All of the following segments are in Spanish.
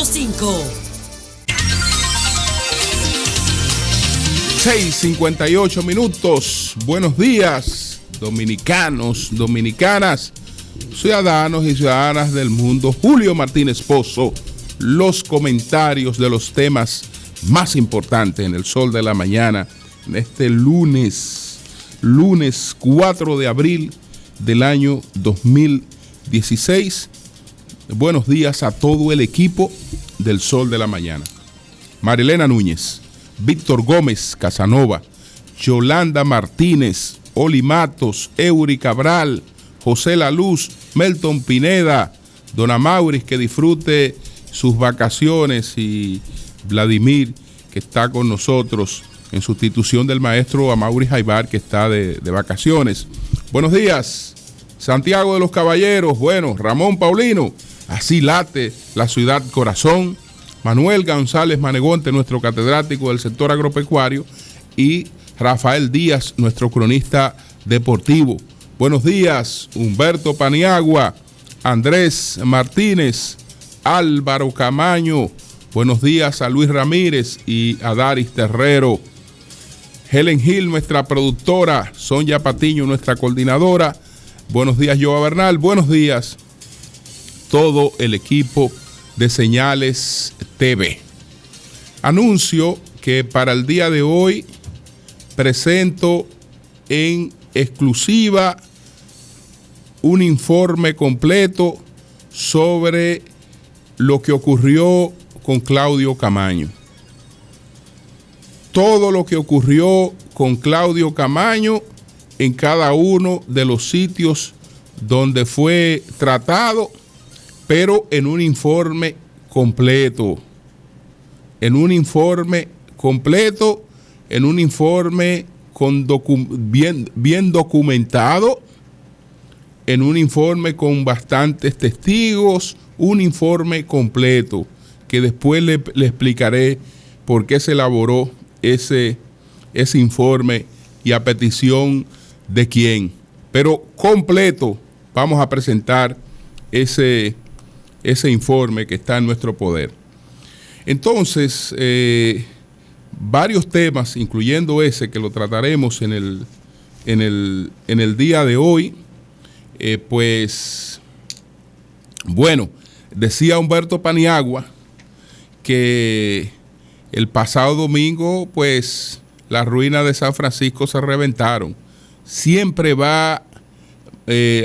100.5. 6:58 minutos. Buenos días, dominicanos, dominicanas, ciudadanos y ciudadanas del mundo. Julio Martínez Pozo, los comentarios de los temas más importantes en el Sol de la Mañana, en este lunes 4 de abril del año 2016. Buenos días a todo el equipo del Sol de la Mañana. Marilena Núñez, Víctor Gómez Casanova, Yolanda Martínez, Oli Matos, Eury Cabral, José La Luz, Melton Pineda, Dona Mauris, que disfrute sus vacaciones, y Vladimir, que está con nosotros en sustitución del maestro Amaury Jaibar, que está de vacaciones. Buenos días, Santiago de los Caballeros. Bueno, Ramón Paulino, así late la ciudad corazón. Manuel González Manegonte, nuestro catedrático del sector agropecuario, y Rafael Díaz, nuestro cronista deportivo. Buenos días, Humberto Paniagua, Andrés Martínez, Álvaro Camaño. Buenos días a Luis Ramírez y a Daris Terrero. Helen Gil, nuestra productora. Sonia Patiño, nuestra coordinadora. Buenos días, Joa Bernal. Buenos días, todo el equipo de Señales TV. Anuncio que para el día de hoy presento en exclusiva un informe completo sobre lo que ocurrió con Claudio Camaño. Todo lo que ocurrió con Claudio Camaño en cada uno de los sitios donde fue tratado, pero en un informe completo, en un informe con bien documentado, en un informe con bastantes testigos, un informe completo, que después le explicaré por qué se elaboró ese informe y a petición de quién. Pero completo, vamos a presentar ese informe que está en nuestro poder. Entonces, varios temas, incluyendo ese que lo trataremos en el día de hoy, pues, bueno, decía Humberto Paniagua que el pasado domingo, pues, las ruinas de San Francisco se reventaron. Siempre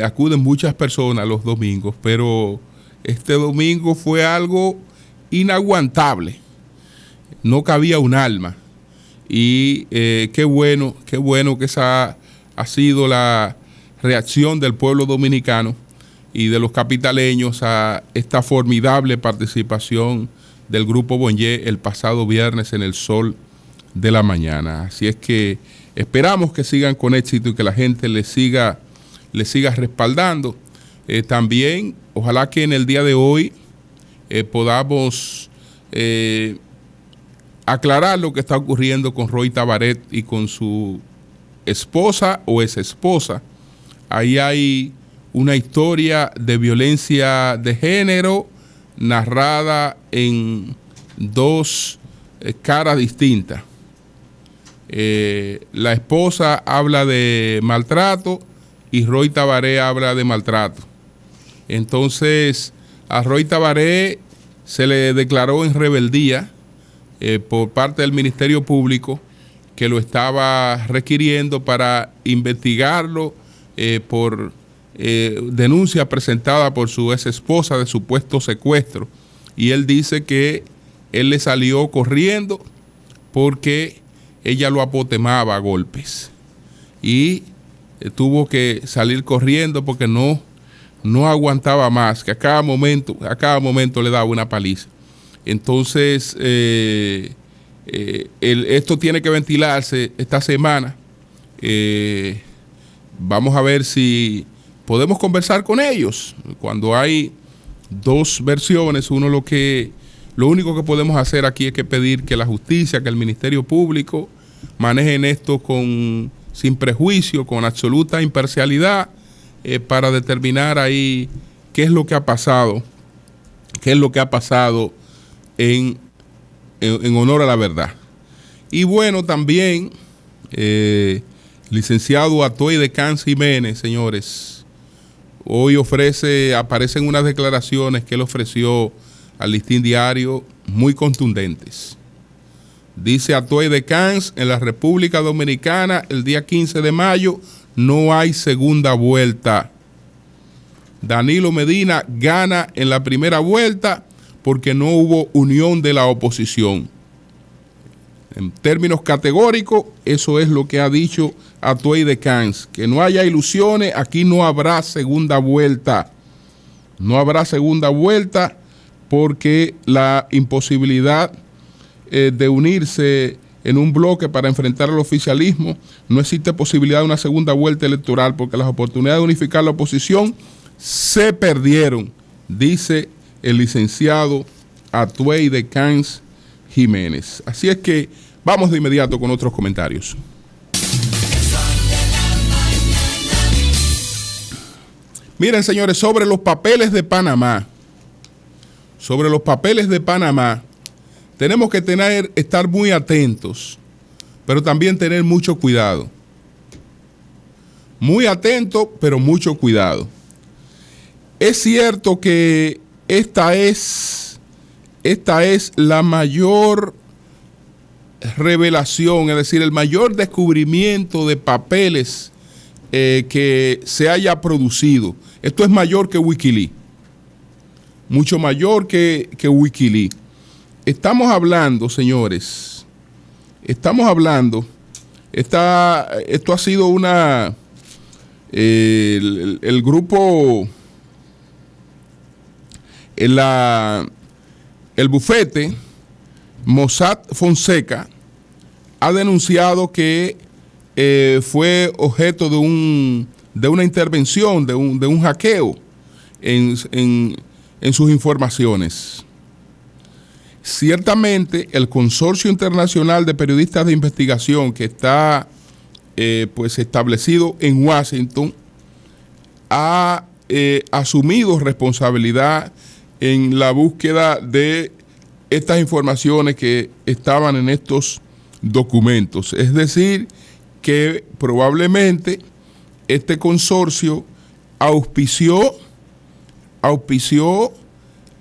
acuden muchas personas los domingos, pero este domingo fue algo inaguantable. No cabía un alma. Y qué bueno que esa ha sido la reacción del pueblo dominicano y de los capitaleños a esta formidable participación del Grupo Bonje el pasado viernes en el Sol de la Mañana. Así es que esperamos que sigan con éxito y que la gente les siga respaldando. También, ojalá que en el día de hoy podamos aclarar lo que está ocurriendo con Roy Tabaret y con su esposa o exesposa. Ahí hay una historia de violencia de género narrada en dos caras distintas. La esposa habla de maltrato y Roy Tabaret habla de maltrato. Entonces, a Roy Tabaret se le declaró en rebeldía por parte del Ministerio Público, que lo estaba requiriendo para investigarlo por denuncia presentada por su ex esposa de supuesto secuestro. Y él dice que él le salió corriendo porque ella lo apotemaba a golpes. Y tuvo que salir corriendo porque no aguantaba más, que a cada momento le daba una paliza. Entonces, esto tiene que ventilarse esta semana. Vamos a ver si podemos conversar con ellos. Cuando hay dos versiones, lo único que podemos hacer aquí es que pedir que la justicia, que el Ministerio Público manejen esto sin prejuicio, con absoluta imparcialidad, para determinar ahí qué es lo que ha pasado en honor a la verdad. Y bueno, también licenciado Atoy de Cans Jiménez, señores, hoy aparecen unas declaraciones que él ofreció al Listín Diario muy contundentes. Dice Atoy de Cans: en la República Dominicana, el día 15 de mayo, no hay segunda vuelta. Danilo Medina gana en la primera vuelta porque no hubo unión de la oposición. En términos categóricos, eso es lo que ha dicho Atoy de Cans. Que no haya ilusiones, aquí no habrá segunda vuelta. No habrá segunda vuelta porque la imposibilidad de unirse en un bloque para enfrentar al oficialismo, no existe posibilidad de una segunda vuelta electoral porque las oportunidades de unificar la oposición se perdieron, dice el licenciado Atoy de Cans Jiménez. Así es que vamos de inmediato con otros comentarios. Miren, señores, sobre los papeles de Panamá. Sobre los papeles de Panamá, tenemos que estar muy atentos, pero también tener mucho cuidado. Muy atento, pero mucho cuidado. Es cierto que esta es la mayor revelación, es decir, el mayor descubrimiento de papeles que se haya producido. Esto es mayor que Wikileaks, mucho mayor que Wikileaks. Estamos hablando, señores, esto ha sido el grupo, el bufete Mossack Fonseca ha denunciado que fue objeto de una intervención, de un hackeo en sus informaciones. Ciertamente, el Consorcio Internacional de Periodistas de Investigación, que está pues establecido en Washington, ha asumido responsabilidad en la búsqueda de estas informaciones que estaban en estos documentos. Es decir, que probablemente este consorcio auspició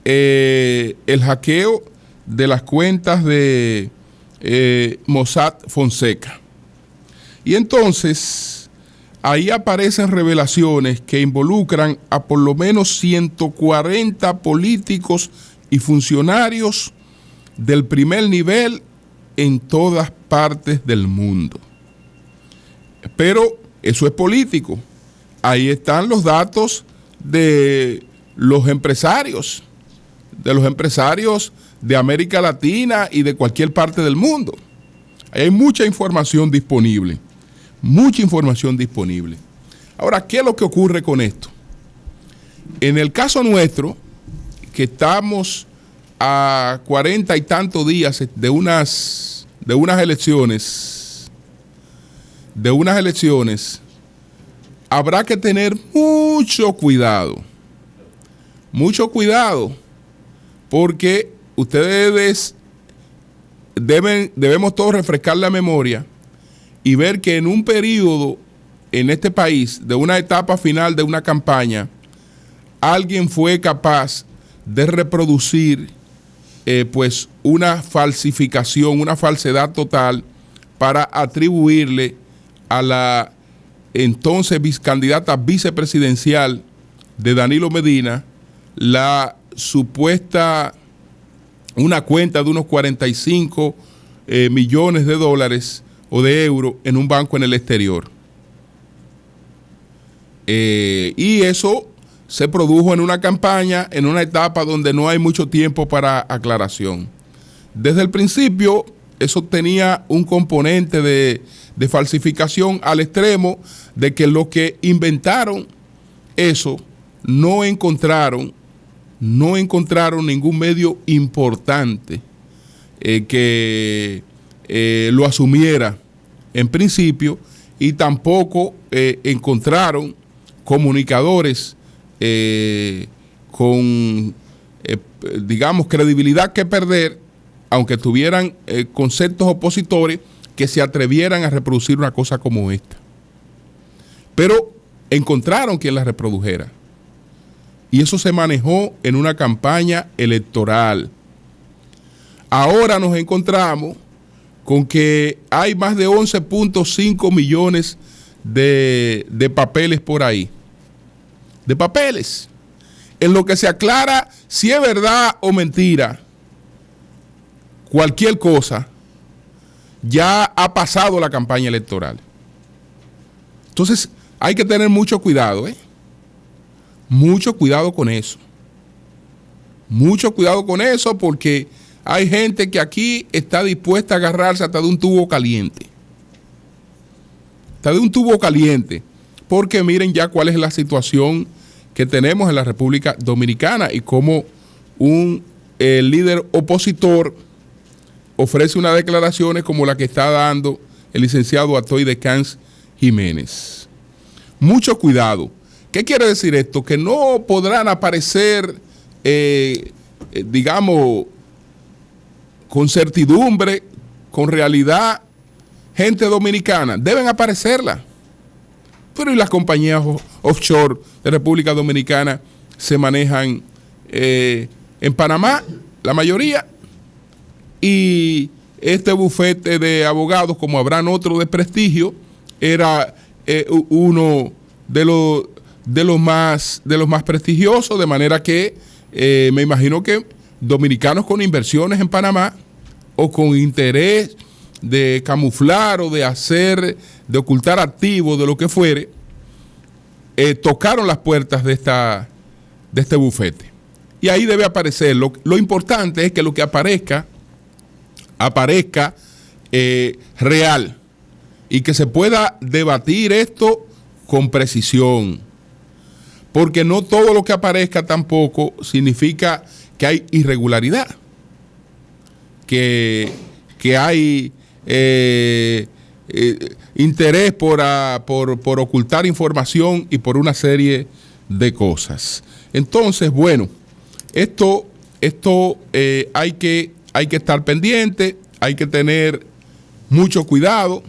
el hackeo de las cuentas de Mossack Fonseca. Y entonces ahí aparecen revelaciones que involucran a por lo menos 140 políticos y funcionarios del primer nivel en todas partes del mundo. Pero eso es político. Ahí están los datos de los empresarios de América Latina y de cualquier parte del mundo. Hay mucha información disponible. Ahora, ¿qué es lo que ocurre con esto? En el caso nuestro, que estamos a 40 y tantos días de unas elecciones, habrá que tener mucho cuidado, porque debemos todos refrescar la memoria y ver que en un periodo en este país, de una etapa final de una campaña, alguien fue capaz de reproducir pues una falsificación, una falsedad total para atribuirle a la entonces candidata vicepresidencial de Danilo Medina una cuenta de unos 45 millones de dólares o de euros en un banco en el exterior. Y eso se produjo en una campaña, en una etapa donde no hay mucho tiempo para aclaración. Desde el principio, eso tenía un componente de falsificación al extremo de que los que inventaron eso no encontraron ningún medio importante que lo asumiera en principio, y tampoco encontraron comunicadores con digamos, credibilidad que perder, aunque tuvieran conceptos opositores, que se atrevieran a reproducir una cosa como esta. Pero encontraron quien la reprodujera. Y eso se manejó en una campaña electoral. Ahora nos encontramos con que hay más de 11.5 millones de papeles por ahí. De papeles. En lo que se aclara si es verdad o mentira. Cualquier cosa ya ha pasado la campaña electoral. Entonces hay que tener mucho cuidado, mucho cuidado con eso. Mucho cuidado con eso, porque hay gente que aquí está dispuesta a agarrarse hasta de un tubo caliente. Hasta de un tubo caliente. Porque miren ya cuál es la situación que tenemos en la República Dominicana y cómo un líder opositor ofrece unas declaraciones como la que está dando el licenciado Atoy de Cans Jiménez. Mucho cuidado. ¿Qué quiere decir esto? Que no podrán aparecer, digamos, con certidumbre, con realidad, gente dominicana. Deben aparecerla. Pero y las compañías offshore de República Dominicana se manejan en Panamá, la mayoría. Y este bufete de abogados, como habrán otro de prestigio, era uno de los más prestigiosos, de manera que me imagino que dominicanos con inversiones en Panamá o con interés de camuflar o de ocultar activos, de lo que fuere, tocaron las puertas de este bufete. Y ahí debe aparecer. Lo importante es que lo que aparezca real y que se pueda debatir esto con precisión, porque no todo lo que aparezca tampoco significa que hay irregularidad, que hay interés por ocultar información y por una serie de cosas. Entonces, bueno, esto hay que estar pendiente, hay que tener mucho cuidado,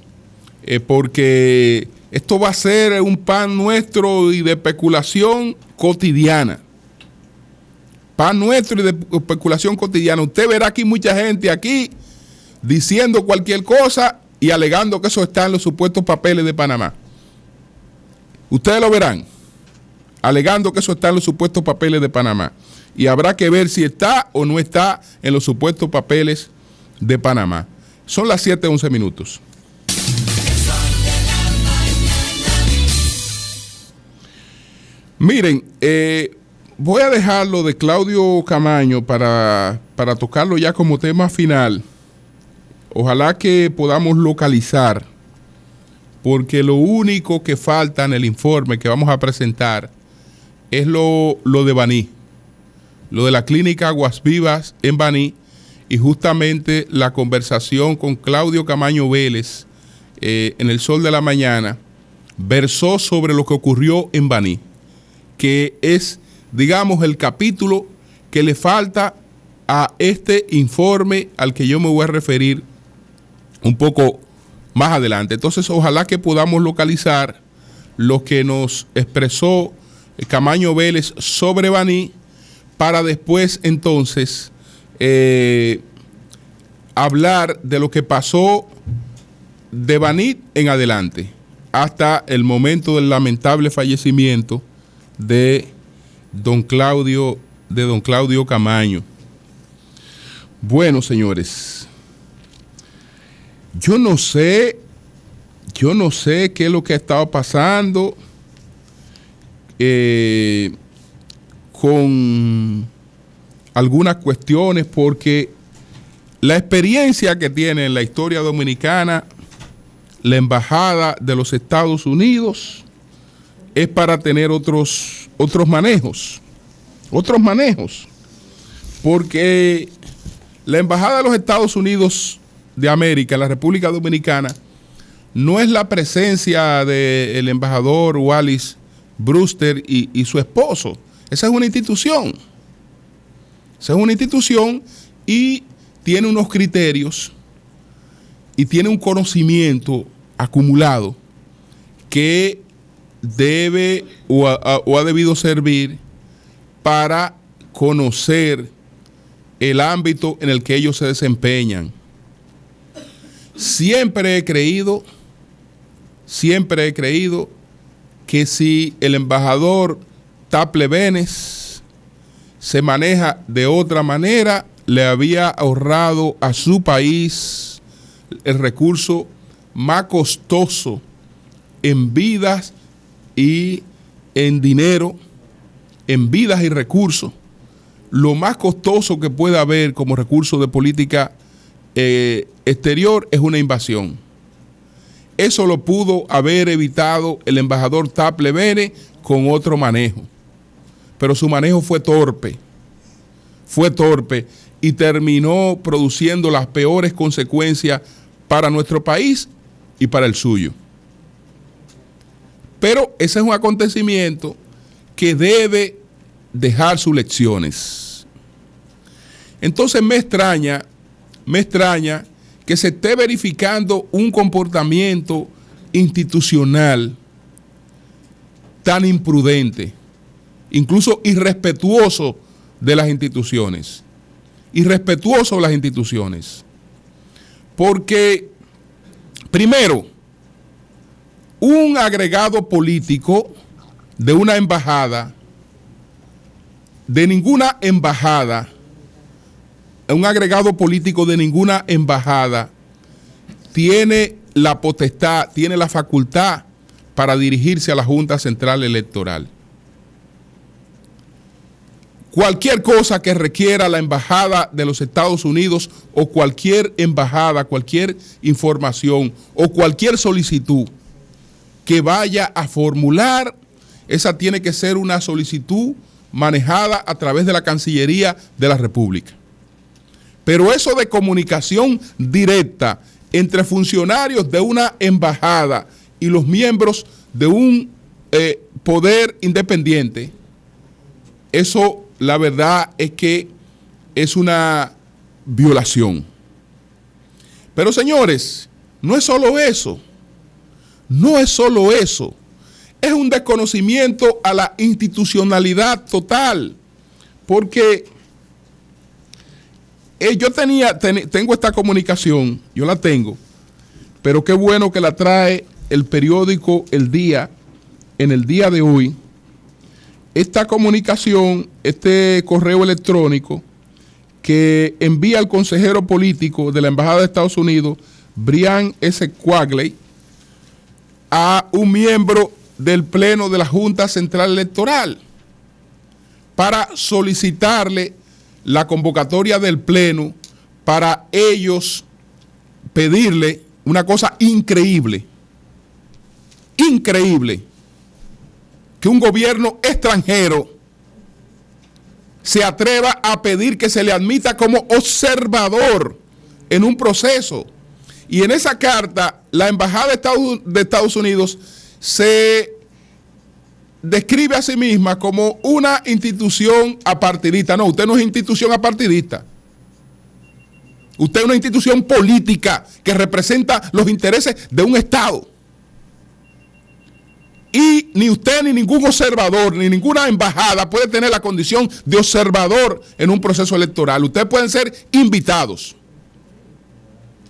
porque esto va a ser un pan nuestro y de especulación cotidiana. Pan nuestro y de especulación cotidiana. Usted verá aquí mucha gente aquí diciendo cualquier cosa y alegando que eso está en los supuestos papeles de Panamá. Ustedes lo verán, alegando que eso está en los supuestos papeles de Panamá. Y habrá que ver si está o no está en los supuestos papeles de Panamá. Son las 7:11 minutos. Miren, voy a dejarlo de Claudio Camaño para tocarlo ya como tema final. Ojalá que podamos localizar, porque lo único que falta en el informe que vamos a presentar es lo de Baní, lo de la clínica Aguas Vivas en Baní, y justamente la conversación con Claudio Camaño Vélez en El Sol de la Mañana versó sobre lo que ocurrió en Baní, que es, digamos, el capítulo que le falta a este informe al que yo me voy a referir un poco más adelante. Entonces, ojalá que podamos localizar lo que nos expresó Camaño Vélez sobre Baní, para después entonces hablar de lo que pasó de Baní en adelante, hasta el momento del lamentable fallecimiento de don Claudio Camaño. Bueno, señores, yo no sé qué es lo que ha estado pasando con algunas cuestiones, porque la experiencia que tiene en la historia dominicana la Embajada de los Estados Unidos es para tener otros manejos, porque la Embajada de los Estados Unidos de América, la República Dominicana, no es la presencia del embajador Wallis Brewster y su esposo. Esa es una institución. Esa es una institución y tiene unos criterios y tiene un conocimiento acumulado que debe o ha debido servir para conocer el ámbito en el que ellos se desempeñan. Siempre he creído que si el embajador Taple Benes se maneja de otra manera, le había ahorrado a su país el recurso más costoso en vidas y en dinero, en vidas y recursos, lo más costoso que puede haber como recurso de política exterior es una invasión. Eso lo pudo haber evitado el embajador Taple Benes con otro manejo, pero su manejo fue torpe y terminó produciendo las peores consecuencias para nuestro país y para el suyo. Pero ese es un acontecimiento que debe dejar sus lecciones. Entonces me extraña que se esté verificando un comportamiento institucional tan imprudente, incluso irrespetuoso de las instituciones. Porque, primero, un agregado político de una embajada, un agregado político de ninguna embajada tiene la potestad, tiene la facultad para dirigirse a la Junta Central Electoral. Cualquier cosa que requiera la embajada de los Estados Unidos o cualquier embajada, cualquier información o cualquier solicitud que vaya a formular, esa tiene que ser una solicitud manejada a través de la Cancillería de la República. Pero eso de comunicación directa entre funcionarios de una embajada y los miembros de un poder independiente, eso la verdad es que es una violación. Pero señores, no es solo eso, es un desconocimiento a la institucionalidad total, porque yo tengo esta comunicación, yo la tengo, pero qué bueno que la trae el periódico El Día en el día de hoy. Esta comunicación, este correo electrónico que envía el consejero político de la Embajada de Estados Unidos, Brian S. Quagley, a un miembro del Pleno de la Junta Central Electoral para solicitarle la convocatoria del Pleno para ellos pedirle una cosa increíble, que un gobierno extranjero se atreva a pedir que se le admita como observador en un proceso. Y en esa carta, la Embajada de Estados Unidos se describe a sí misma como una institución apartidista. No, usted no es institución apartidista. Usted es una institución política que representa los intereses de un Estado. Y ni usted, ni ningún observador, ni ninguna embajada puede tener la condición de observador en un proceso electoral. Ustedes pueden ser invitados,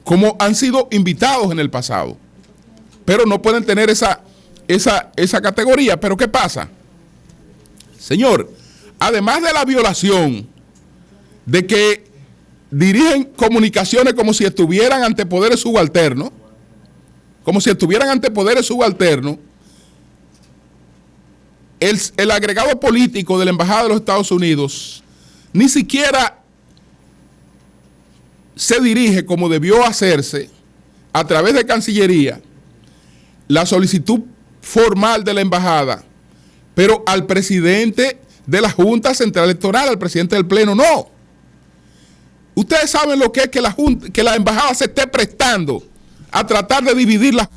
como han sido invitados en el pasado, pero no pueden tener esa categoría. Pero ¿qué pasa? Señor, además de la violación de que dirigen comunicaciones como si estuvieran ante poderes subalternos, el agregado político de la Embajada de los Estados Unidos ni siquiera se dirige como debió hacerse a través de Cancillería la solicitud formal de la embajada, pero al presidente de la Junta Central Electoral, al presidente del Pleno, no. Ustedes saben lo que es que la embajada se esté prestando a tratar de dividir las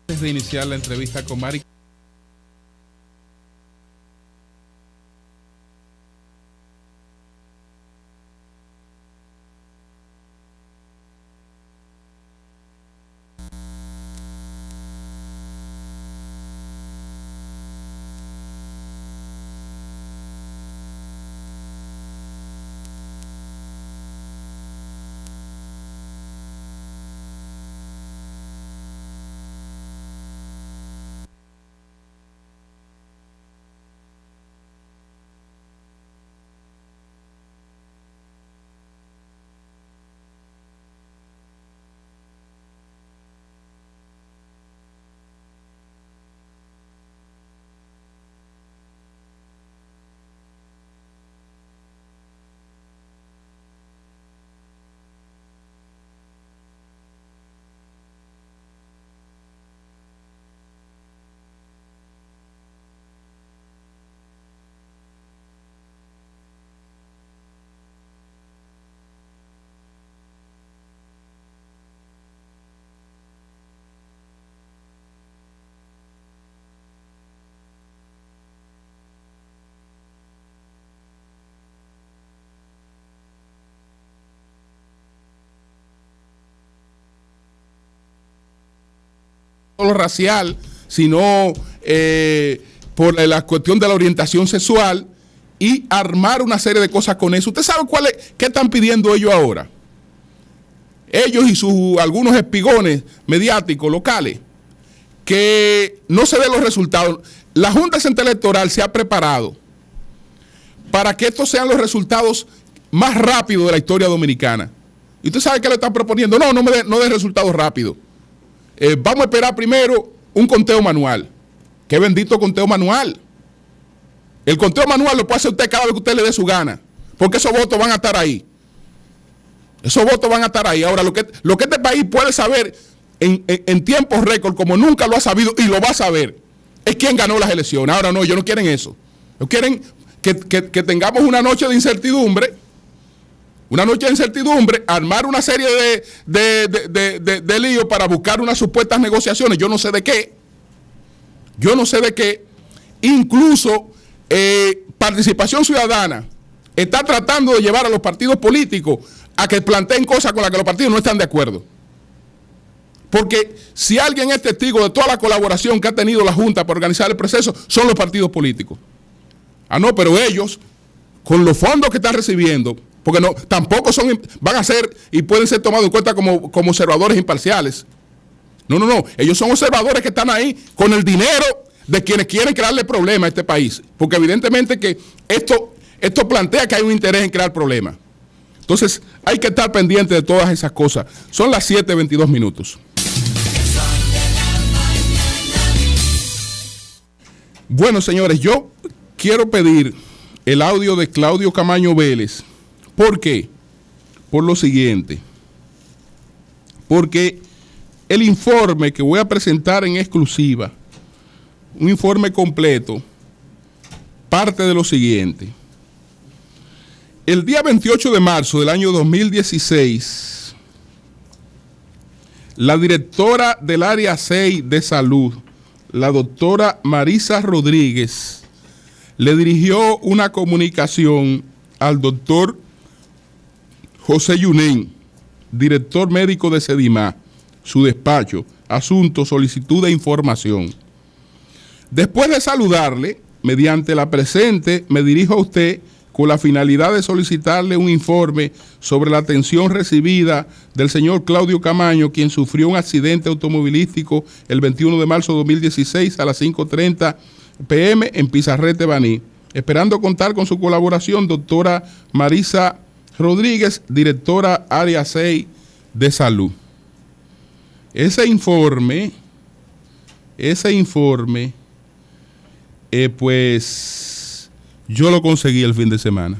Antes de iniciar la entrevista con Mari, no solo racial, sino por la cuestión de la orientación sexual, y armar una serie de cosas con eso. ¿Usted sabe qué están pidiendo ellos ahora? Ellos y algunos espigones mediáticos locales, que no se den los resultados. La Junta Central Electoral se ha preparado para que estos sean los resultados más rápidos de la historia dominicana. ¿Y usted sabe qué le están proponiendo? No den resultados rápidos. Vamos a esperar primero un conteo manual. ¡Qué bendito conteo manual! El conteo manual lo puede hacer usted cada vez que usted le dé su gana, porque esos votos van a estar ahí. Esos votos van a estar ahí. Ahora, lo que este país puede saber en tiempos récord, como nunca lo ha sabido y lo va a saber, es quién ganó las elecciones. Ahora no, ellos no quieren eso. Ellos quieren que tengamos una noche de incertidumbre. Una noche de incertidumbre, armar una serie de líos para buscar unas supuestas negociaciones. Yo no sé de qué. Incluso Participación Ciudadana está tratando de llevar a los partidos políticos a que planteen cosas con las que los partidos no están de acuerdo. Porque si alguien es testigo de toda la colaboración que ha tenido la Junta para organizar el proceso, son los partidos políticos. Pero ellos, con los fondos que están recibiendo, porque tampoco van a ser y pueden ser tomados en cuenta como observadores imparciales. No. Ellos son observadores que están ahí con el dinero de quienes quieren crearle problemas a este país. Porque evidentemente que esto plantea que hay un interés en crear problemas. Entonces, hay que estar pendiente de todas esas cosas. Son las 7:22 minutos. Bueno, señores, yo quiero pedir el audio de Claudio Camaño Vélez. ¿Por qué? Por lo siguiente. Porque el informe que voy a presentar en exclusiva, un informe completo, parte de lo siguiente. El día 28 de marzo del año 2016, la directora del Área 6 de Salud, la doctora Marisa Rodríguez, le dirigió una comunicación al doctor José Yunén, director médico de Sedimá, su despacho, asunto, solicitud de información. Después de saludarle, mediante la presente, me dirijo a usted con la finalidad de solicitarle un informe sobre la atención recibida del señor Claudio Camaño, quien sufrió un accidente automovilístico el 21 de marzo de 2016 a las 5:30 p.m. en Pizarrete, Baní. Esperando contar con su colaboración, doctora Marisa Rodríguez, directora Área 6 de Salud. Ese informe, pues yo lo conseguí el fin de semana.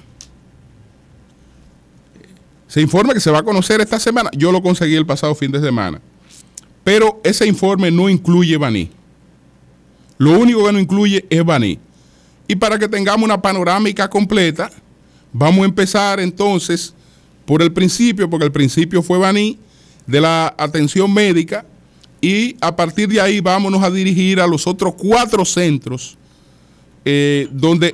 Ese informe que se va a conocer esta semana, yo lo conseguí el pasado fin de semana. Pero ese informe no incluye Baní. Lo único que no incluye es Baní. Y para que tengamos una panorámica completa, vamos a empezar entonces por el principio, porque el principio fue Baní, de la atención médica, y a partir de ahí vámonos a dirigir a los otros 4 centros donde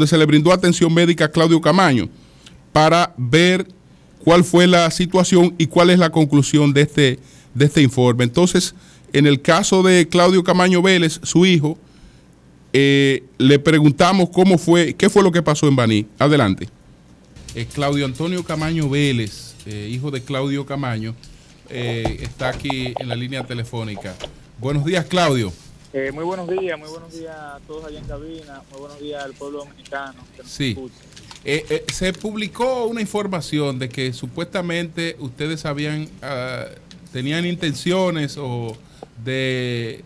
se le brindó atención médica a Claudio Camaño para ver cuál fue la situación y cuál es la conclusión de este informe. Entonces, en el caso de Claudio Camaño Vélez, su hijo, le preguntamos qué fue lo que pasó en Baní. Adelante. Claudio Antonio Camaño Vélez, hijo de Claudio Camaño, está aquí en la línea telefónica. Buenos días, Claudio. Muy buenos días a todos allá en cabina, muy buenos días al pueblo dominicano que nos escucha. Se publicó una información de que supuestamente ustedes tenían intenciones de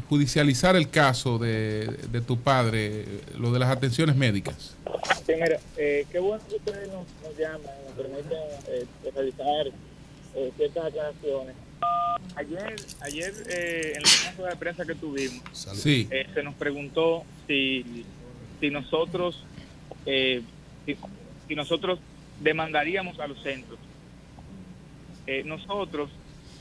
judicializar el caso de tu padre, lo de las atenciones médicas. Sí, mira, qué bueno que ustedes nos llaman, nos permiten realizar ciertas aclaraciones. Ayer en la conferencia de prensa que tuvimos, sí, se nos preguntó si nosotros si nosotros demandaríamos a los centros. Nosotros,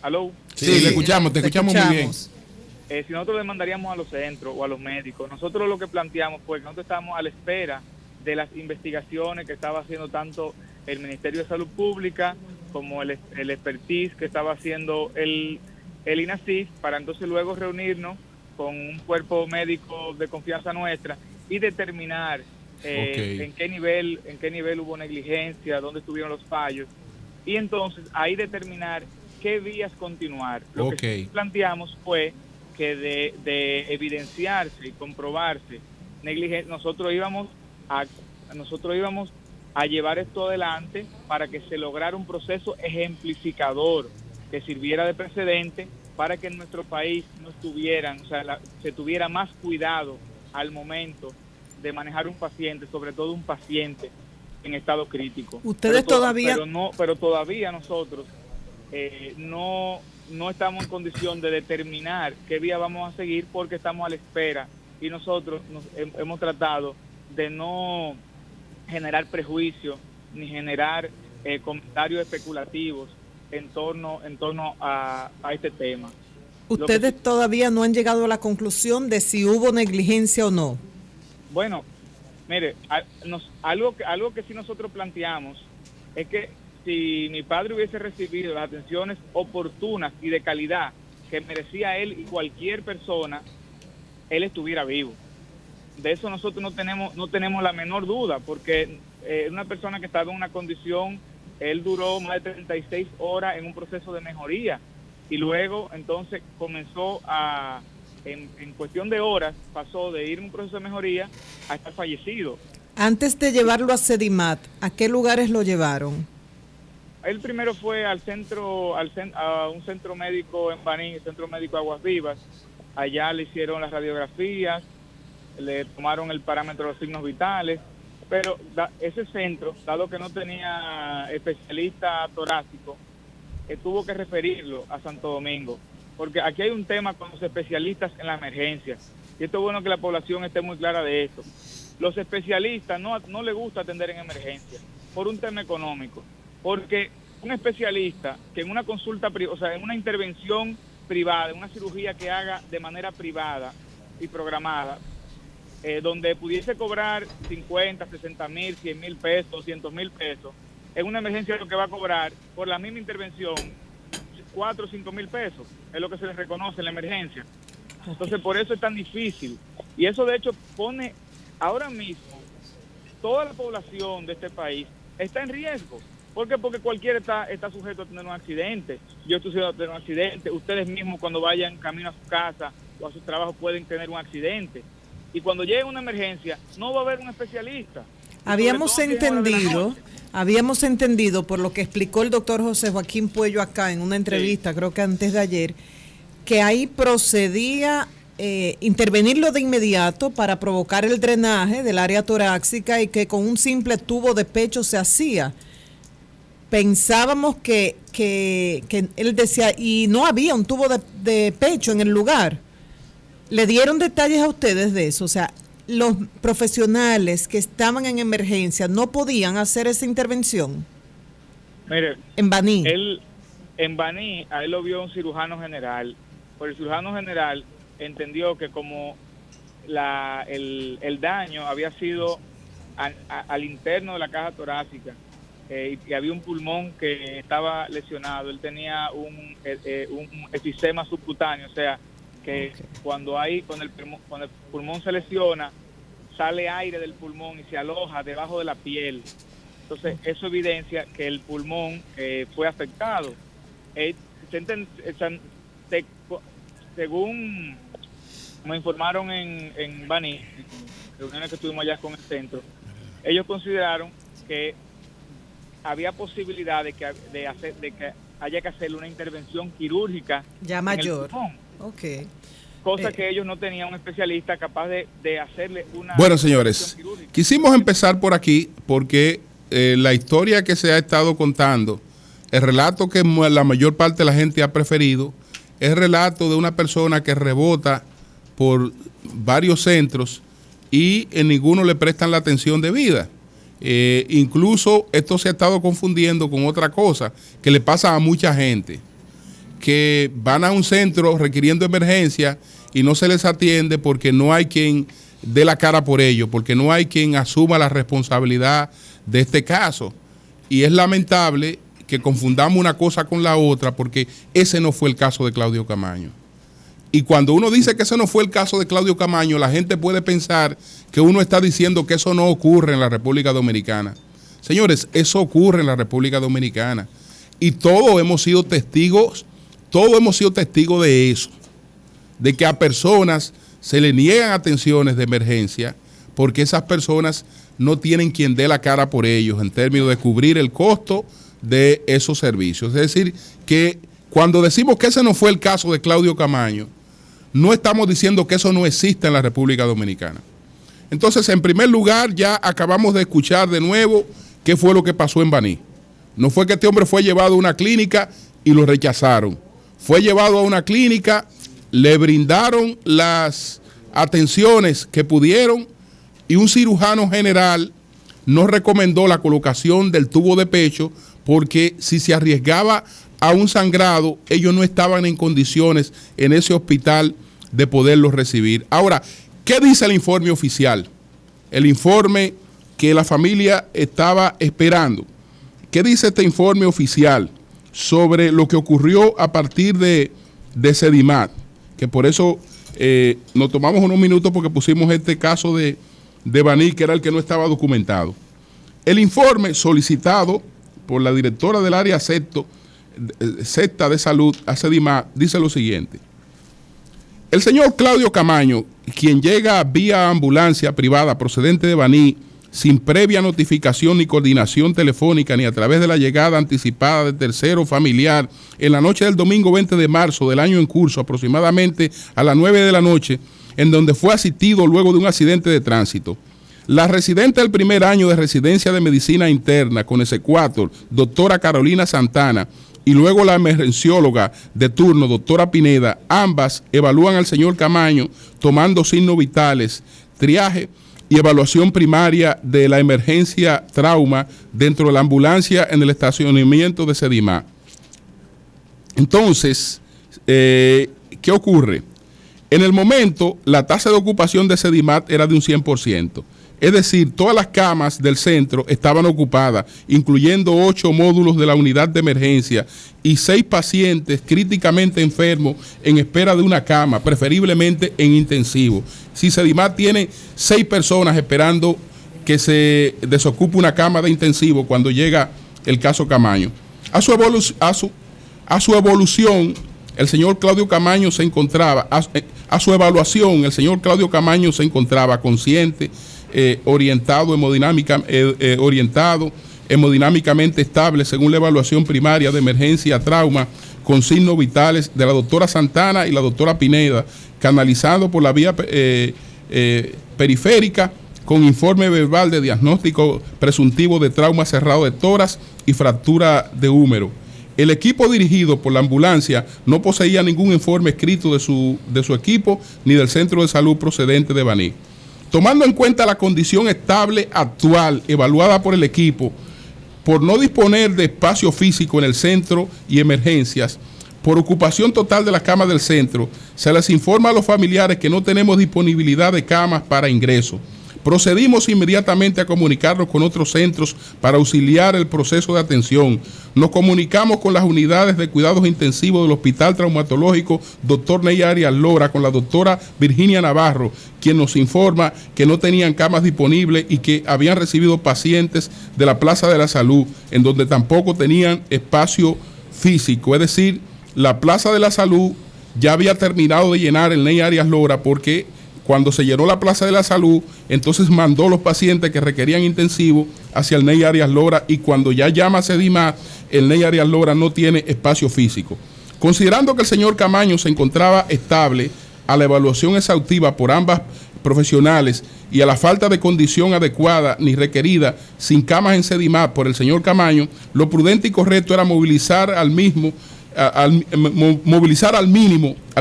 ¿aló? Sí, te escuchamos muy bien. Si nosotros demandaríamos a los centros o a los médicos, nosotros lo que planteamos fue que nosotros estábamos a la espera de las investigaciones que estaba haciendo tanto el Ministerio de Salud Pública como el expertise que estaba haciendo el INASIF, para entonces luego reunirnos con un cuerpo médico de confianza nuestra y determinar en qué nivel hubo negligencia, dónde estuvieron los fallos, y entonces ahí determinar qué vías continuar. Lo que sí planteamos fue que de evidenciarse y comprobarse negligencia, nosotros íbamos a llevar esto adelante para que se lograra un proceso ejemplificador que sirviera de precedente para que en nuestro país no estuvieran, se tuviera más cuidado al momento de manejar un paciente, sobre todo un paciente en estado crítico. Ustedes pero todavía nosotros no estamos en condición de determinar qué vía vamos a seguir porque estamos a la espera y nosotros hemos tratado de no generar prejuicios ni generar comentarios especulativos en torno a este tema. ¿Ustedes todavía no han llegado a la conclusión de si hubo negligencia o no? Bueno, mire, algo que sí nosotros planteamos es que si mi padre hubiese recibido las atenciones oportunas y de calidad que merecía él y cualquier persona, él estuviera vivo. De eso nosotros no tenemos la menor duda, porque una persona que estaba en una condición, él duró más de 36 horas en un proceso de mejoría y luego entonces comenzó en cuestión de horas, pasó de ir en un proceso de mejoría a estar fallecido. Antes de llevarlo a Sedimat, ¿a qué lugares lo llevaron? Él primero fue a un centro médico en Baní, el Centro Médico Aguas Vivas. Allá le hicieron las radiografías, le tomaron el parámetro de los signos vitales, pero ese centro, dado que no tenía especialista torácico, tuvo que referirlo a Santo Domingo, porque aquí hay un tema con los especialistas en la emergencia, y esto es bueno que la población esté muy clara de esto. Los especialistas no les gusta atender en emergencia, por un tema económico, porque un especialista que en una consulta, en una intervención privada, en una cirugía que haga de manera privada y programada, donde pudiese cobrar 50, 60 mil, 100 mil pesos, 200 mil pesos, en una emergencia lo que va a cobrar por la misma intervención 4 o 5 mil pesos, es lo que se les reconoce en la emergencia. Entonces por eso es tan difícil, y eso de hecho pone ahora mismo toda la población de este país está en riesgo. ¿Por qué? Porque cualquiera está sujeto a tener un accidente. Yo estoy sujeto a tener un accidente, ustedes mismos cuando vayan camino a su casa o a su trabajo pueden tener un accidente. Y cuando llegue una emergencia, no va a haber un especialista. Habíamos entendido, por lo que explicó el doctor José Joaquín Puello acá en una entrevista, creo que antes de ayer, que ahí procedía intervenirlo de inmediato para provocar el drenaje del área torácica y que con un simple tubo de pecho se hacía. Pensábamos que él decía, y no había un tubo de pecho en el lugar. ¿Le dieron detalles a ustedes de eso? O sea, los profesionales que estaban en emergencia no podían hacer esa intervención. Mire, en Baní. En Baní, a él lo vio un cirujano general, pero el cirujano general entendió que como el daño había sido al interno de la caja torácica, y había un pulmón que estaba lesionado, él tenía un efisema subcutáneo, o sea, que cuando el pulmón se lesiona, sale aire del pulmón y se aloja debajo de la piel. Entonces, eso evidencia que el pulmón fue afectado. Según me informaron en Baní, reuniones que tuvimos allá con el centro, ellos consideraron que había posibilidad de que haya que hacerle una intervención quirúrgica ya mayor. Okay. Cosa que ellos no tenían un especialista capaz de hacerle una... Bueno, señores, quisimos empezar por aquí porque la historia que se ha estado contando, el relato que la mayor parte de la gente ha preferido, es el relato de una persona que rebota por varios centros y en ninguno le prestan la atención debida. Incluso esto se ha estado confundiendo con otra cosa que le pasa a mucha gente, que van a un centro requiriendo emergencia y no se les atiende porque no hay quien dé la cara por ello, porque no hay quien asuma la responsabilidad de este caso. Y es lamentable que confundamos una cosa con la otra, porque ese no fue el caso de Claudio Camaño. Y cuando uno dice que ese no fue el caso de Claudio Camaño, la gente puede pensar que uno está diciendo que eso no ocurre en la República Dominicana. Señores, eso ocurre en la República Dominicana. Y todos hemos sido testigos de eso, de que a personas se le niegan atenciones de emergencia porque esas personas no tienen quien dé la cara por ellos en términos de cubrir el costo de esos servicios. Es decir, que cuando decimos que ese no fue el caso de Claudio Camaño, no estamos diciendo que eso no existe en la República Dominicana. Entonces, en primer lugar, ya acabamos de escuchar de nuevo qué fue lo que pasó en Baní. No fue que este hombre fue llevado a una clínica y lo rechazaron. Fue llevado a una clínica, le brindaron las atenciones que pudieron y un cirujano general no recomendó la colocación del tubo de pecho porque si se arriesgaba a un sangrado, ellos no estaban en condiciones en ese hospital de poderlo recibir. Ahora, ¿qué dice el informe oficial? El informe que la familia estaba esperando. ¿Qué dice este informe oficial sobre lo que ocurrió a partir de Sedimat? Que por eso nos tomamos unos minutos porque pusimos este caso de Baní, que era el que no estaba documentado. El informe solicitado por la directora del área sexta de salud, a Sedimat, dice lo siguiente. El señor Claudio Camaño, quien llega vía ambulancia privada procedente de Baní, sin previa notificación ni coordinación telefónica ni a través de la llegada anticipada de tercero familiar en la noche del domingo 20 de marzo del año en curso, aproximadamente a las 9 de la noche, en donde fue asistido luego de un accidente de tránsito. La residente del primer año de residencia de medicina interna con S4, doctora Carolina Santana, y luego la emergencióloga de turno, doctora Pineda, ambas evalúan al señor Camaño tomando signos vitales, triaje y evaluación primaria de la emergencia trauma dentro de la ambulancia en el estacionamiento de Sedimat. Entonces, ¿qué ocurre? En el momento, la tasa de ocupación de Sedimat era de un 100%. Es decir, todas las camas del centro estaban ocupadas, incluyendo 8 módulos de la unidad de emergencia y 6 pacientes críticamente enfermos en espera de una cama, preferiblemente en intensivo. Si Sedimat tiene 6 personas esperando que se desocupe una cama de intensivo cuando llega el caso Camaño. A su evolución, el señor Claudio Camaño se encontraba, a su evaluación, el señor Claudio Camaño se encontraba consciente, orientado hemodinámicamente estable según la evaluación primaria de emergencia trauma con signos vitales de la doctora Santana y la doctora Pineda, canalizado por la vía periférica con informe verbal de diagnóstico presuntivo de trauma cerrado de tórax y fractura de húmero. El equipo dirigido por la ambulancia no poseía ningún informe escrito de su equipo ni del centro de salud procedente de Baní. Tomando en cuenta la condición estable actual evaluada por el equipo, por no disponer de espacio físico en el centro y emergencias, por ocupación total de las camas del centro, se les informa a los familiares que no tenemos disponibilidad de camas para ingreso. Procedimos inmediatamente a comunicarnos con otros centros para auxiliar el proceso de atención. Nos comunicamos con las unidades de cuidados intensivos del Hospital Traumatológico Dr. Ney Arias Lora, con la doctora Virginia Navarro, quien nos informa que no tenían camas disponibles y que habían recibido pacientes de la Plaza de la Salud, en donde tampoco tenían espacio físico. Es decir, la Plaza de la Salud ya había terminado de llenar el Ney Arias Lora, porque cuando se llenó la Plaza de la Salud, entonces mandó los pacientes que requerían intensivo hacia el Ney Arias Lora, y cuando ya llama a Sedimar, el Ney Arias Lora no tiene espacio físico. Considerando que el señor Camaño se encontraba estable a la evaluación exhaustiva por ambas profesionales y a la falta de condición adecuada ni requerida sin camas en Sedimar por el señor Camaño, lo prudente y correcto era movilizar al mínimo al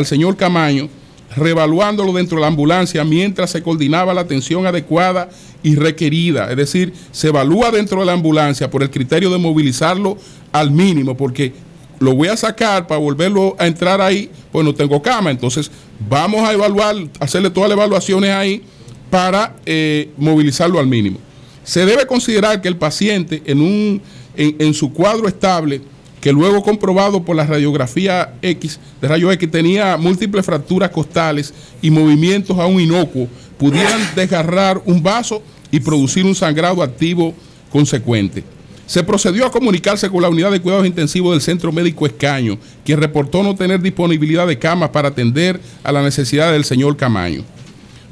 señor Camaño, reevaluándolo dentro de la ambulancia mientras se coordinaba la atención adecuada y requerida. Es decir, se evalúa dentro de la ambulancia por el criterio de movilizarlo al mínimo, porque lo voy a sacar para volverlo a entrar ahí, pues no tengo cama. Entonces vamos a evaluar, hacerle todas las evaluaciones ahí para movilizarlo al mínimo. Se debe considerar que el paciente en su cuadro estable, que luego comprobado por la radiografía de rayo X, tenía múltiples fracturas costales y movimientos aún inocuos, pudieran desgarrar un vaso y producir un sangrado activo consecuente. Se procedió a comunicarse con la unidad de cuidados intensivos del Centro Médico Escaño, quien reportó no tener disponibilidad de camas para atender a las necesidades del señor Camaño.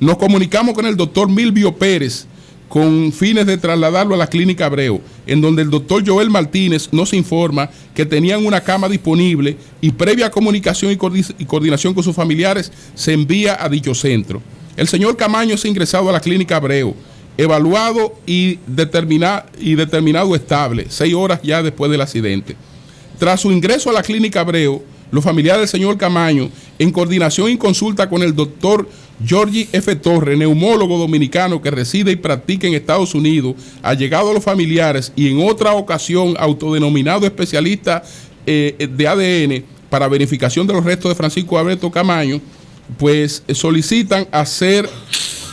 Nos comunicamos con el doctor Milvio Pérez, con fines de trasladarlo a la Clínica Abreu, en donde el doctor Joel Martínez nos informa que tenían una cama disponible y previa comunicación y coordinación con sus familiares se envía a dicho centro. El señor Camaño es ingresado a la Clínica Abreu, evaluado y determinado estable, 6 horas ya después del accidente. Tras su ingreso a la Clínica Abreu, los familiares del señor Camaño, en coordinación y consulta con el doctor Georgie F. Torres, neumólogo dominicano que reside y practica en Estados Unidos, allegado a los familiares y en otra ocasión autodenominado especialista de ADN para verificación de los restos de Francisco Alberto Camaño, pues solicitan hacer,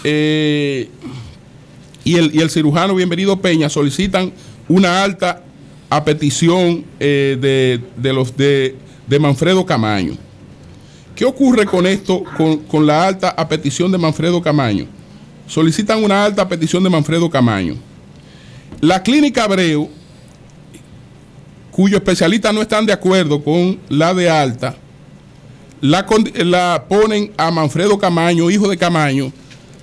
y el cirujano Bienvenido Peña solicitan una alta a petición de Manfredo Camaño. ¿Qué ocurre con esto, con la alta a petición de Manfredo Camaño? Solicitan una alta a petición de Manfredo Camaño. La Clínica Abreu, cuyos especialistas no están de acuerdo con la de alta, la ponen a Manfredo Camaño, hijo de Camaño,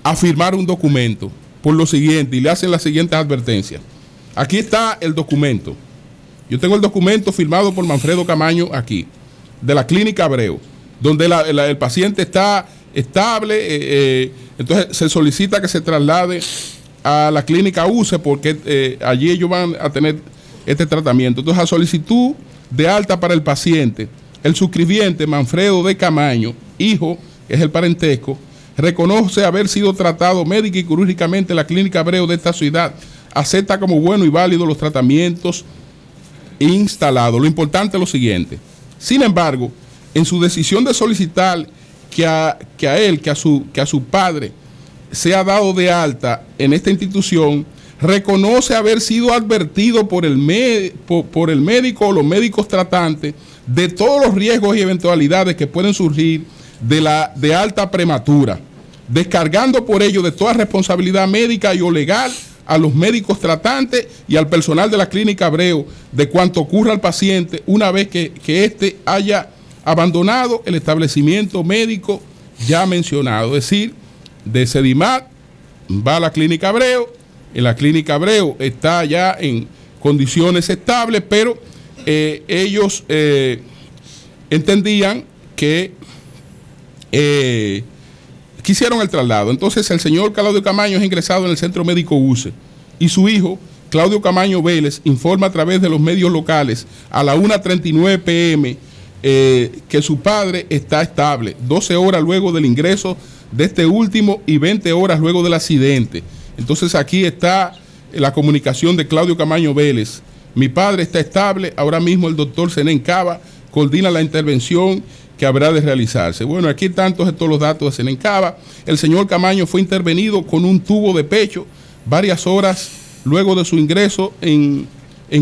a firmar un documento por lo siguiente, y le hacen las siguientes advertencias. Aquí está el documento. Yo tengo el documento firmado por Manfredo Camaño aquí, de la Clínica Abreu, donde el paciente está estable, entonces se solicita que se traslade a la Clínica UCE porque allí ellos van a tener este tratamiento. Entonces, a solicitud de alta para el paciente, el suscribiente Manfredo de Camaño, hijo, que es el parentesco, reconoce haber sido tratado médica y quirúrgicamente en la Clínica Abreu de esta ciudad, acepta como bueno y válido los tratamientos instalados. Lo importante es lo siguiente: sin embargo, en su decisión de solicitar que a su padre sea dado de alta en esta institución, reconoce haber sido advertido por el médico o los médicos tratantes de todos los riesgos y eventualidades que pueden surgir de alta prematura, descargando por ello de toda responsabilidad médica y o legal a los médicos tratantes y al personal de la Clínica Abreu de cuanto ocurra al paciente una vez que éste haya abandonado el establecimiento médico ya mencionado. Es decir, de Sedimar va a la Clínica Abreu, en la Clínica Abreu está ya en condiciones estables, pero ellos entendían que quisieron el traslado. Entonces el señor Claudio Camaño es ingresado en el Centro Médico UCE y su hijo, Claudio Camaño Vélez, informa a través de los medios locales a la 1:39 p.m. Que su padre está estable, 12 horas luego del ingreso de este último y 20 horas luego del accidente. Entonces aquí está la comunicación de Claudio Camaño Vélez Mi padre está estable. Ahora mismo el doctor Zenén Cava coordina la intervención que habrá de realizarse. Bueno, aquí están todos los datos de Zenén Cava. El señor Camaño fue intervenido con un tubo de pecho varias horas luego de su ingreso en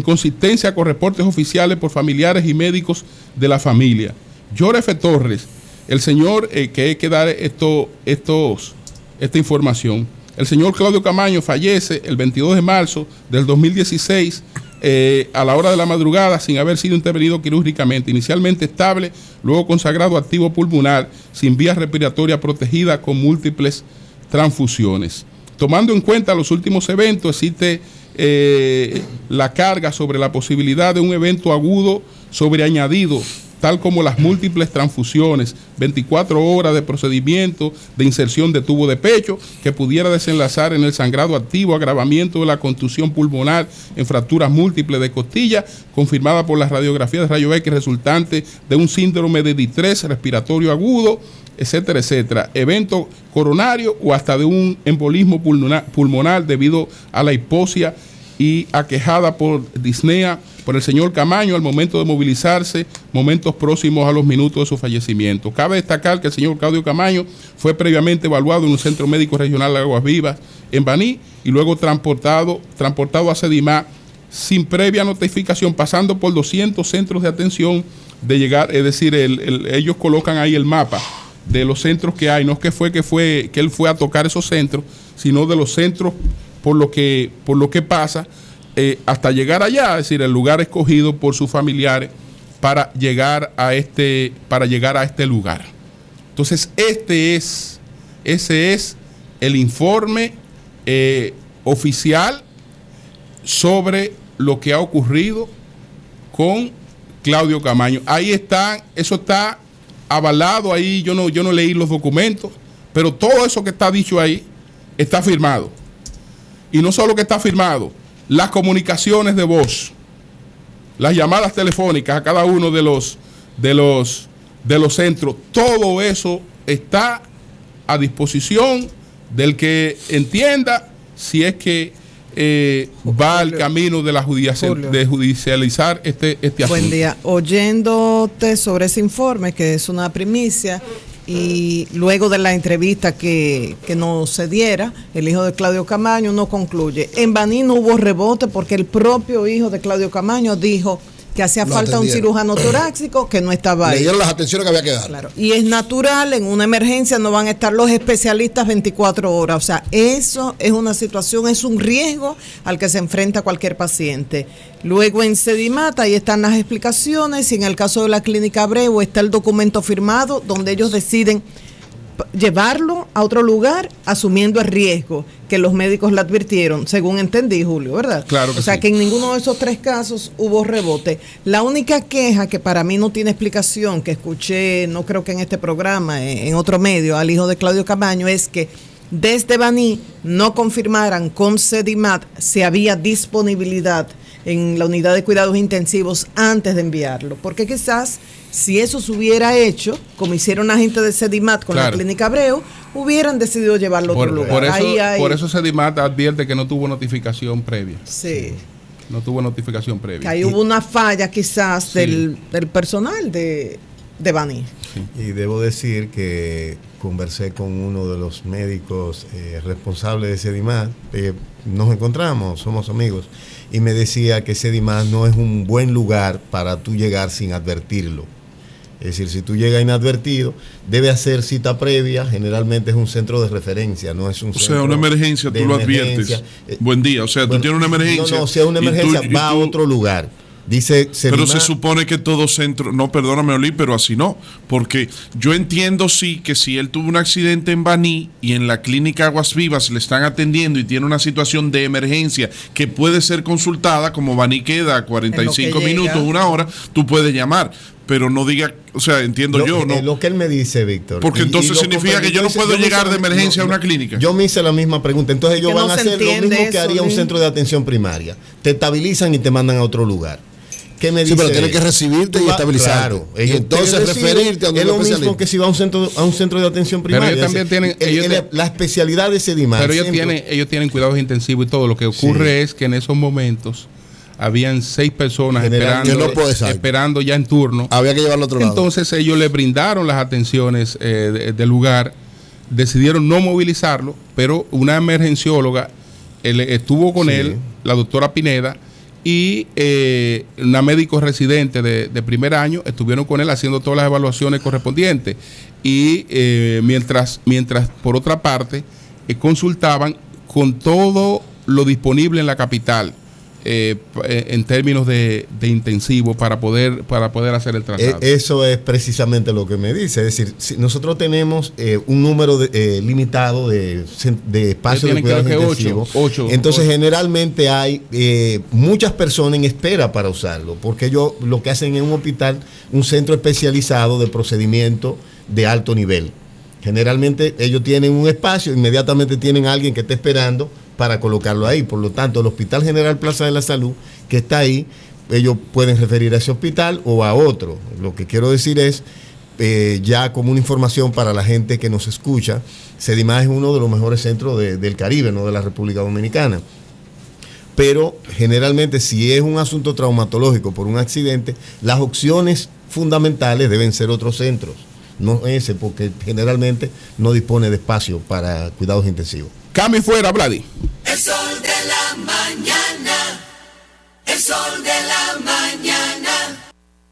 consistencia con reportes oficiales por familiares y médicos de la familia. Yora F. Torres, el señor que hay que dar esta información. El señor Claudio Camaño fallece el 22 de marzo del 2016 a la hora de la madrugada sin haber sido intervenido quirúrgicamente. Inicialmente estable, luego consagrado activo pulmonar, sin vía respiratoria protegida, con múltiples transfusiones. Tomando en cuenta los últimos eventos, existe la carga sobre la posibilidad de un evento agudo sobreañadido, tal como las múltiples transfusiones, 24 horas de procedimiento de inserción de tubo de pecho que pudiera desenlazar en el sangrado activo, agravamiento de la contusión pulmonar en fracturas múltiples de costilla, confirmada por las radiografías de rayo X resultante de un síndrome de distrés respiratorio agudo, etcétera, etcétera. Evento coronario o hasta de un embolismo pulmonar debido a la hipoxia y aquejada por disnea por el señor Camaño al momento de movilizarse, momentos próximos a los minutos de su fallecimiento. Cabe destacar que el señor Claudio Camaño fue previamente evaluado en un centro médico regional de Aguas Vivas en Baní y luego transportado a Sedimá sin previa notificación, pasando por 200 centros de atención de llegar, es decir, ellos colocan ahí el mapa de los centros que hay, no es que él fue a tocar esos centros, sino de los centros por lo que pasa hasta llegar allá, es decir, el lugar escogido por sus familiares para llegar a este lugar. Entonces, ese es el informe oficial sobre lo que ha ocurrido con Claudio Camaño. Ahí está, eso está avalado ahí, yo no leí los documentos, pero todo eso que está dicho ahí está firmado. Y no solo que está firmado, las comunicaciones de voz, las llamadas telefónicas a cada uno de los centros, todo eso está a disposición del que entienda si es que va al camino de de judicializar este asunto. Buen día. Oyéndote sobre ese informe, que es una primicia, y luego de la entrevista que nos cediera el hijo de Claudio Camaño, no concluye. En Baní no hubo rebote porque el propio hijo de Claudio Camaño dijo que hacía falta un cirujano torácico que no estaba ahí. Le dieron las atenciones que había que dar. Claro. Y es natural, en una emergencia no van a estar los especialistas 24 horas. O sea, eso es una situación, es un riesgo al que se enfrenta cualquier paciente. Luego en Sedimat, ahí están las explicaciones, y en el caso de la Clínica Abreu está el documento firmado donde ellos deciden llevarlo a otro lugar asumiendo el riesgo que los médicos le advirtieron, según entendí, Julio, ¿verdad? Claro que o sea, sí. que en ninguno de esos tres casos hubo rebote. La única queja que para mí no tiene explicación, que escuché, no creo que en este programa, en otro medio, al hijo de Claudio Camaño, es que desde Baní no confirmaran con Sedimat si había disponibilidad en la unidad de cuidados intensivos antes de enviarlo, porque quizás si eso se hubiera hecho, como hicieron la gente de Sedimat con la Clínica Abreu, hubieran decidido llevarlo a otro lugar. Por eso Sedimat advierte que no tuvo notificación previa. Sí. No tuvo notificación previa. Que ahí hubo una falla quizás del personal de Baní. Sí. Y debo decir que conversé con uno de los médicos responsables de Sedimat, nos encontramos, somos amigos, y me decía que Sedimat no es un buen lugar para tú llegar sin advertirlo. Es decir, si tú llegas inadvertido, debe hacer cita previa, generalmente es un centro de referencia, no es un centro. O sea, una emergencia, tú lo adviertes. Buen día, o sea, tú tienes una emergencia. No, si es una emergencia, va a otro lugar. Dice pero se supone que todo centro, no, perdóname, Oli, pero así no, porque yo entiendo sí que si él tuvo un accidente en Baní y en la clínica Aguas Vivas le están atendiendo y tiene una situación de emergencia que puede ser consultada, como Baní queda a 45 minutos, una hora, tú puedes llamar, pero no diga, o sea, entiendo yo, ¿no? Lo que él me dice, Víctor. Porque entonces significa que yo no puedo llegar de emergencia a una clínica. Yo me hice la misma pregunta, entonces ellos van a hacer lo mismo que haría un centro de atención primaria, te estabilizan y te mandan a otro lugar. ¿Qué me dice? Sí, pero tienes que recibirte y estabilizarte. Claro, y entonces referirte a un especialista. Es lo mismo que si va a un centro de atención primaria. Pero ellos también tienen la especialidad de Sedimat. Pero ellos tienen cuidados intensivos y todo. Lo que ocurre es que en esos momentos habían 6 personas esperando ya en turno. Había que llevarlo a otro lado. Entonces ellos le brindaron las atenciones del lugar, decidieron no movilizarlo, pero una emergencióloga estuvo con él, la doctora Pineda, y una médico residente de primer año estuvieron con él haciendo todas las evaluaciones correspondientes. Y mientras por otra parte consultaban con todo lo disponible en la capital en términos de intensivo para poder hacer el traslado. Eso es precisamente lo que me dice. Es decir, si nosotros tenemos un número limitado de espacios de cuidados intensivos, entonces generalmente hay muchas personas en espera para usarlo, porque ellos lo que hacen es un hospital, un centro especializado de procedimiento de alto nivel. Generalmente ellos tienen un espacio, inmediatamente tienen a alguien que está esperando para colocarlo ahí. Por lo tanto, el Hospital General Plaza de la Salud, que está ahí, ellos pueden referir a ese hospital o a otro. Lo que quiero decir es, ya como una información para la gente que nos escucha, Sedimás es uno de los mejores centros del Caribe, no de la República Dominicana. Pero generalmente, si es un asunto traumatológico por un accidente, las opciones fundamentales deben ser otros centros, no ese, porque generalmente no dispone de espacio para cuidados intensivos. Cami fuera, Vladi. El Sol